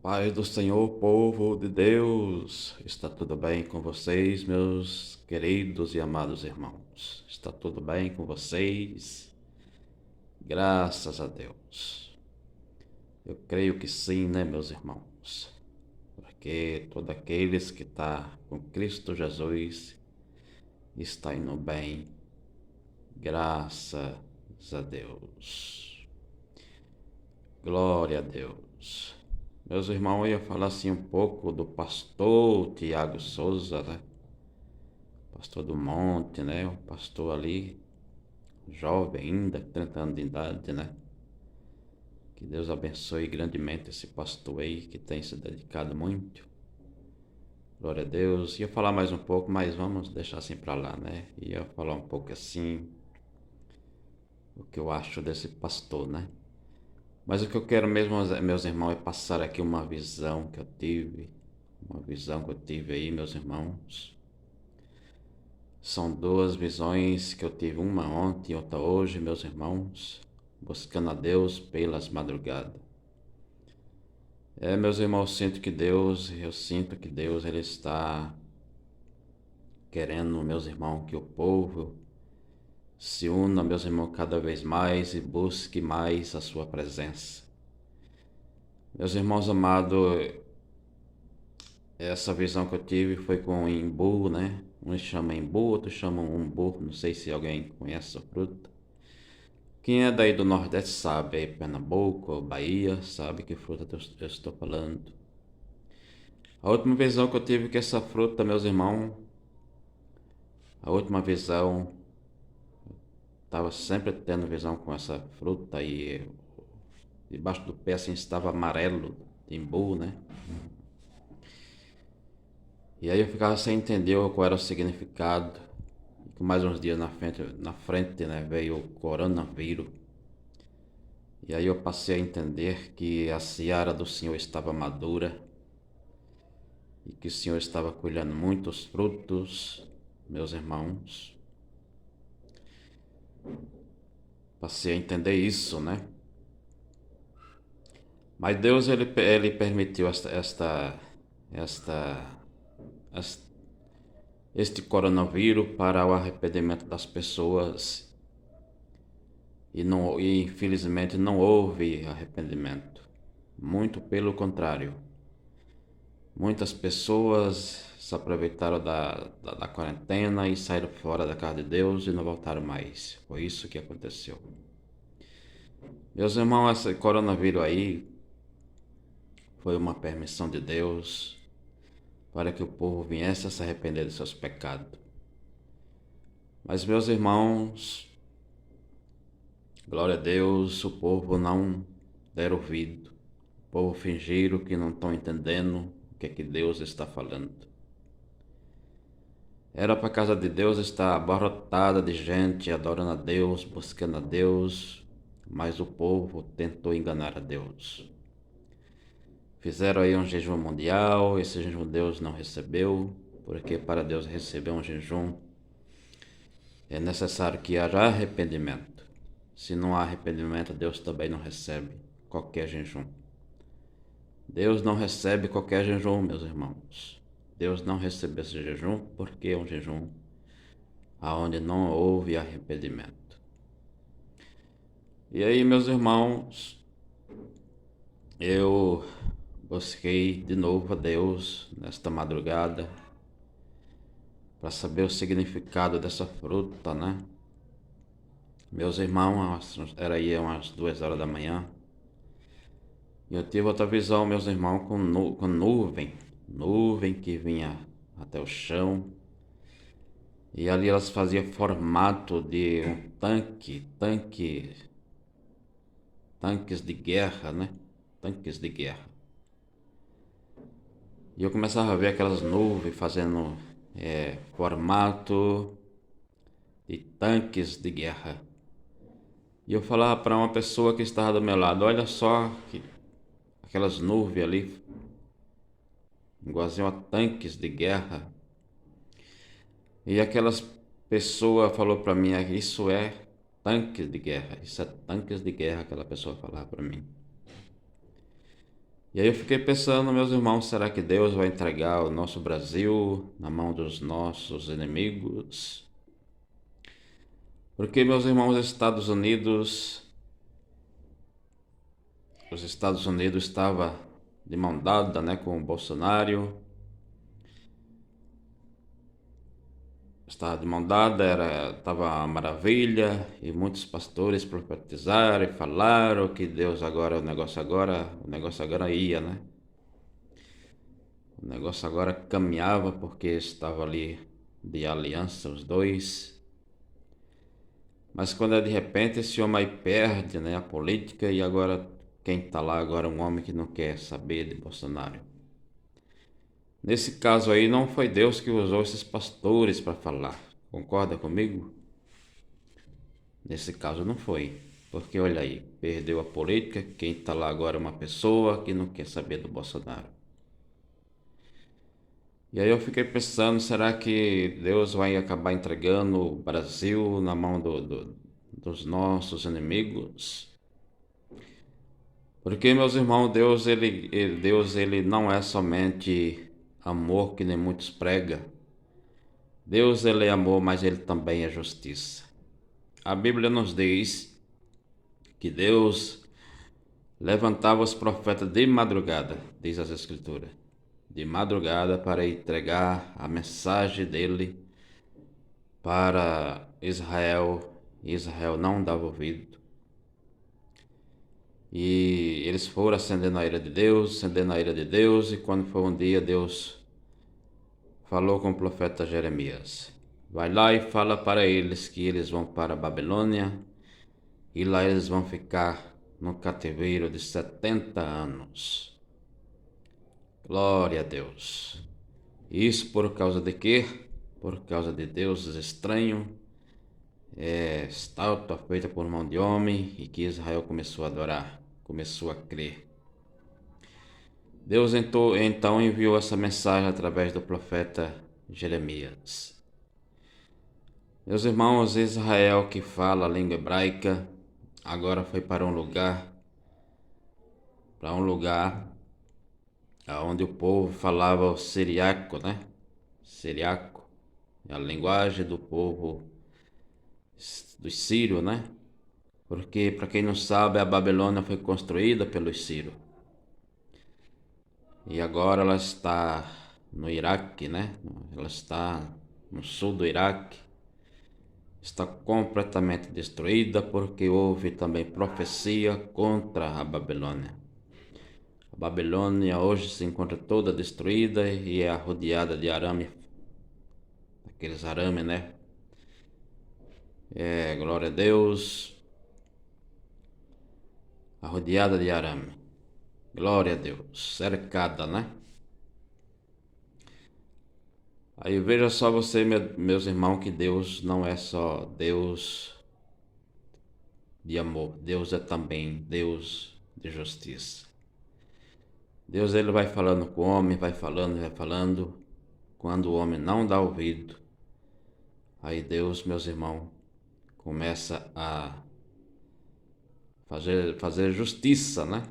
Paz do Senhor, povo de Deus, está tudo bem com vocês, meus queridos e amados irmãos? Está tudo bem com vocês? Graças a Deus. Eu creio que sim, né, meus irmãos? Porque todos aqueles que estão com Cristo Jesus está indo bem, graças a Deus. Glória a Deus. Meus irmãos, eu ia falar assim um pouco do pastor Tiago Souza, né? Pastor do Monte, né? O pastor ali, jovem ainda, 30 anos de idade, né? Que Deus abençoe grandemente esse pastor aí que tem se dedicado muito. Glória a Deus. Ia falar mais um pouco, mas vamos deixar assim pra lá, né? Ia falar um pouco assim, o que eu acho desse pastor, né? Mas o que eu quero mesmo, meus irmãos, é passar aqui uma visão que eu tive. Uma visão que eu tive aí, meus irmãos. São duas visões que eu tive, uma ontem e outra hoje, meus irmãos, buscando a Deus pelas madrugadas. Meus irmãos, eu sinto que Deus, Ele está querendo, meus irmãos, que o povo se una, meus irmãos, cada vez mais e busque mais a sua presença. Meus irmãos amados, essa visão que eu tive foi com o imbu, né? Uns chamam imbu, outros chamam umbu, não sei se alguém conhece essa fruta. Quem é daí do Nordeste sabe, aí Pernambuco, Bahia, sabe que fruta eu estou falando. A última visão que eu tive com essa fruta, meus irmãos, a última visão, estava sempre tendo visão com essa fruta e debaixo do pé assim estava amarelo, de imbu, né? E aí eu ficava sem entender qual era o significado. E com mais uns dias na frente, né, veio o coronavírus. E aí eu passei a entender que a seara do Senhor estava madura e que o Senhor estava colhendo muitos frutos, meus irmãos. Passei a entender isso, né? Mas Deus, ele permitiu esta, este coronavírus para o arrependimento das pessoas e infelizmente não houve arrependimento. Muito pelo contrário. Muitas pessoas se aproveitaram da quarentena e saíram fora da casa de Deus e não voltaram mais. Foi isso que aconteceu. Meus irmãos, esse coronavírus aí foi uma permissão de Deus para que o povo viesse a se arrepender de seus pecados. Mas, meus irmãos, glória a Deus, o povo não deram ouvido. O povo fingiram que não estão entendendo o que é que Deus está falando. Era para a casa de Deus estar abarrotada de gente adorando a Deus, buscando a Deus, mas o povo tentou enganar a Deus. Fizeram aí um jejum mundial, esse jejum Deus não recebeu, porque para Deus receber um jejum é necessário que haja arrependimento. Se não há arrependimento, Deus também não recebe qualquer jejum. Deus não recebe qualquer jejum, meus irmãos. Deus não recebe esse jejum porque é um jejum aonde não houve arrependimento. E aí, meus irmãos, eu busquei de novo a Deus nesta madrugada para saber o significado dessa fruta, né? Meus irmãos, era aí umas 2 horas da manhã. E eu tive outra visão, meus irmãos, com nuvem que vinha até o chão. E ali elas faziam formato de um tanques de guerra, né? Tanques de guerra. E eu começava a ver aquelas nuvens fazendo formato de tanques de guerra. E eu falava para uma pessoa que estava do meu lado, olha só aquelas nuvens ali, igualzinho a tanques de guerra. E aquelas pessoa falou para mim, isso é tanques de guerra, isso é tanques de guerra, aquela pessoa falava para mim. E aí eu fiquei pensando, meus irmãos, será que Deus vai entregar o nosso Brasil na mão dos nossos inimigos? Porque, meus irmãos, os Estados Unidos estava de mão dada, né, com o Bolsonaro. Estava de mão dada, estava uma maravilha, e muitos pastores profetizaram e falaram que Deus o negócio agora ia, né? O negócio agora caminhava porque estava ali de aliança os dois. Mas quando de repente esse homem aí perde, né, a política, e agora quem está lá agora é um homem que não quer saber de Bolsonaro. Nesse caso aí não foi Deus que usou esses pastores para falar. Concorda comigo? Nesse caso não foi. Porque olha aí, perdeu a política, quem está lá agora é uma pessoa que não quer saber do Bolsonaro. E aí eu fiquei pensando, será que Deus vai acabar entregando o Brasil na mão dos nossos inimigos? Porque, meus irmãos, Deus ele não é somente amor que nem muitos pregam. Deus ele é amor, mas ele também é justiça. A Bíblia nos diz que Deus levantava os profetas de madrugada, diz as Escrituras, de madrugada para entregar a mensagem dele para Israel. Israel não dava ouvido. E eles foram acendendo a ira de Deus, acendendo a ira de Deus, e quando foi um dia, Deus falou com o profeta Jeremias: vai lá e fala para eles que eles vão para a Babilônia, e lá eles vão ficar no cativeiro de 70 anos. Glória a Deus. Isso por causa de quê? Por causa de deuses estranhos, estátua feita por mão de homem, e que Israel começou a adorar, começou a crer. Deus então enviou essa mensagem através do profeta Jeremias. Meus irmãos, Israel que fala a língua hebraica agora foi para um lugar onde o povo falava o siriaco, né? Siriaco é a linguagem do povo dos sírios, né? Porque, para quem não sabe, a Babilônia foi construída pelos sírios. E agora ela está no Iraque, né? Ela está no sul do Iraque. Está completamente destruída porque houve também profecia contra a Babilônia. A Babilônia hoje se encontra toda destruída e é rodeada de arame, aqueles arames, né? Glória a Deus. Rodeada de arame. Glória a Deus. Cercada, né? Aí veja só você, meus irmãos, que Deus não é só Deus de amor. Deus é também Deus de justiça. Deus ele vai falando com o homem, vai falando. Quando o homem não dá ouvido, aí Deus, meus irmãos, começa a fazer justiça, né?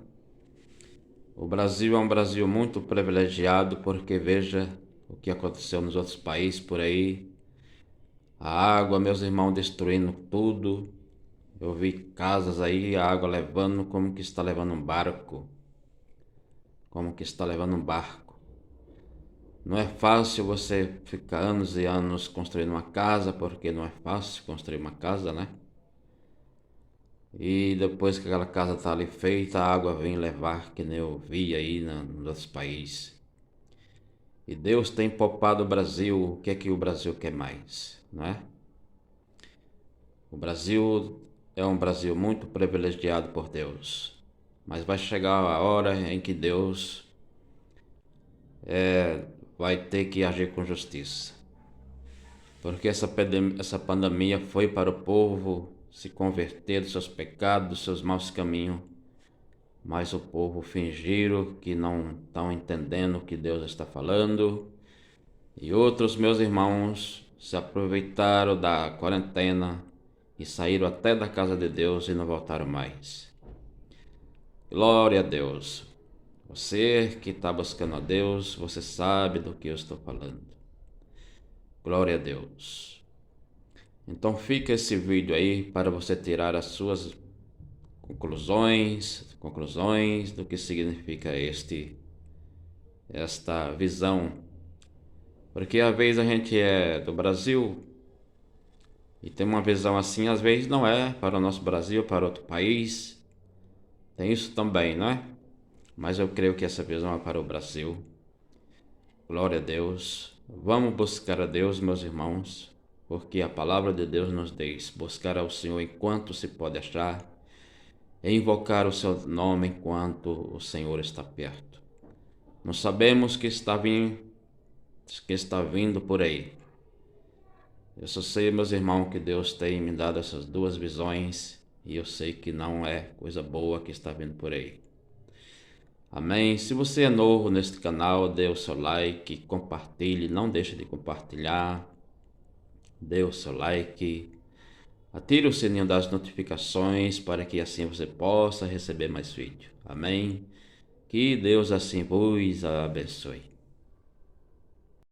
O Brasil é um Brasil muito privilegiado porque veja o que aconteceu nos outros países por aí. A água, meus irmãos, destruindo tudo. Eu vi casas aí, a água levando como que está levando um barco. Como que está levando um barco. Não é fácil você ficar anos e anos construindo uma casa, porque não é fácil construir uma casa, né? E depois que aquela casa está ali feita, a água vem levar, que nem eu vi aí nos outros países. E Deus tem poupado o Brasil, o que é que o Brasil quer mais, não é? O Brasil é um Brasil muito privilegiado por Deus, mas vai chegar a hora em que Deus vai ter que agir com justiça. Porque essa pandemia foi para o povo se converter dos seus pecados, dos seus maus caminhos, mas o povo fingiram que não estão entendendo o que Deus está falando, e outros meus irmãos se aproveitaram da quarentena e saíram até da casa de Deus e não voltaram mais. Glória a Deus. Você que está buscando a Deus, você sabe do que eu estou falando. Glória a Deus. Então fica esse vídeo aí para você tirar as suas conclusões do que significa esta visão. Porque às vezes a gente é do Brasil e tem uma visão assim, às vezes não é para o nosso Brasil, para outro país. Tem isso também, não é? Mas eu creio que essa visão é para o Brasil. Glória a Deus. Vamos buscar a Deus, meus irmãos, porque a palavra de Deus nos diz: buscar ao Senhor enquanto se pode achar, e invocar o seu nome enquanto o Senhor está perto. Não sabemos que está vindo por aí. Eu só sei, meus irmãos, que Deus tem me dado essas duas visões e eu sei que não é coisa boa que está vindo por aí. Amém? Se você é novo neste canal, dê o seu like, compartilhe, não deixe de compartilhar, dê o seu like, ative o sininho das notificações para que assim você possa receber mais vídeos. Amém? Que Deus assim vos abençoe.